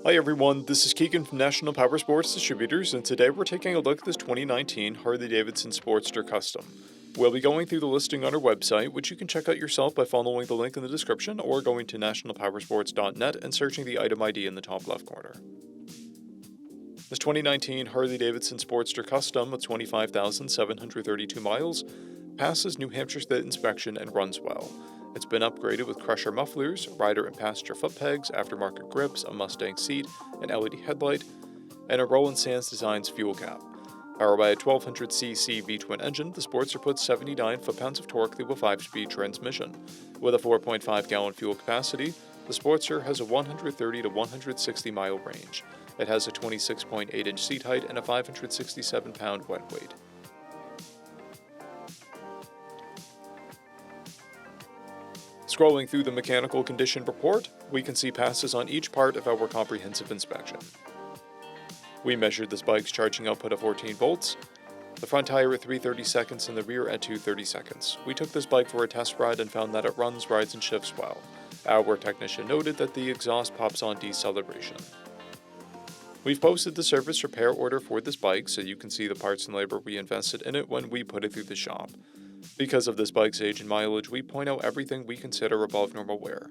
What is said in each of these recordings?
Hi everyone, this is Keegan from National Powersports Distributors, and today we're taking a look at this 2019 Harley-Davidson Sportster Custom. We'll be going through the listing on our website, which you can check out yourself by following the link in the description or going to nationalpowersports.net and searching the item ID in the top left corner. This 2019 Harley-Davidson Sportster Custom with 25,732 miles passes New Hampshire State inspection and runs well. It's been upgraded with crusher mufflers, rider and passenger foot pegs, aftermarket grips, a Mustang seat, an LED headlight, and a Roland Sands Designs fuel cap. Powered by a 1200cc V-twin engine, the Sportster puts 79 foot-pounds of torque through a 5-speed transmission. With a 4.5-gallon fuel capacity, the Sportster has a 130 to 160-mile range. It has a 26.8-inch seat height and a 567-pound wet weight. Scrolling through the mechanical condition report, we can see passes on each part of our comprehensive inspection. We measured this bike's charging output at 14 volts, the front tire at 330 seconds and the rear at 230 seconds. We took this bike for a test ride and found that it runs, rides, and shifts well. Our technician noted that the exhaust pops on deceleration. We've posted the service repair order for this bike so you can see the parts and labor we invested in it when we put it through the shop. Because of this bike's age and mileage, we point out everything we consider above normal wear.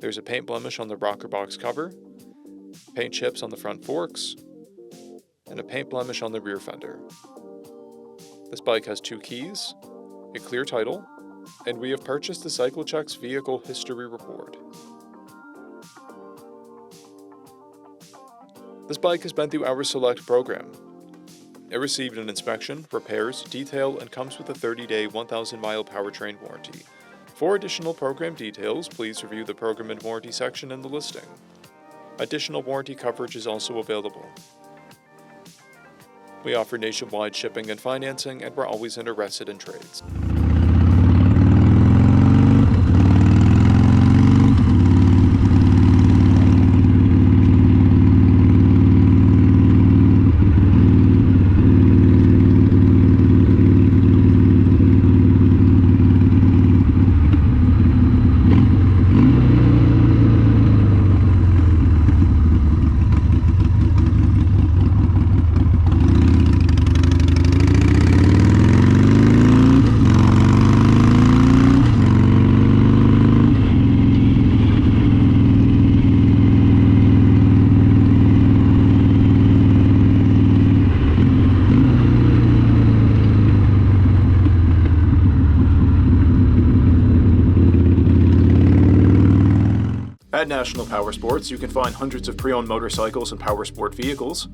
There's a paint blemish on the rocker box cover, paint chips on the front forks, and a paint blemish on the rear fender. This bike has 2 keys, a clear title, and we have purchased the CycleCheck's Vehicle History Report. This bike has been through our Select program. It received an inspection, repairs, detail, and comes with a 30-day, 1,000-mile powertrain warranty. For additional program details, please review the Program and Warranty section in the listing. Additional warranty coverage is also available. We offer nationwide shipping and financing, and we're always interested in trades. At National Powersports, you can find hundreds of pre-owned motorcycles and powersport vehicles,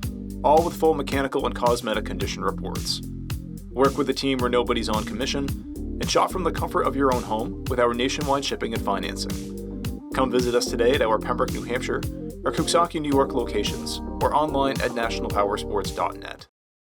all with full mechanical and cosmetic condition reports. Work with a team where nobody's on commission, and shop from the comfort of your own home with our nationwide shipping and financing. Come visit us today at our Pembroke, New Hampshire, or Coxsackie, New York locations, or online at nationalpowersports.net.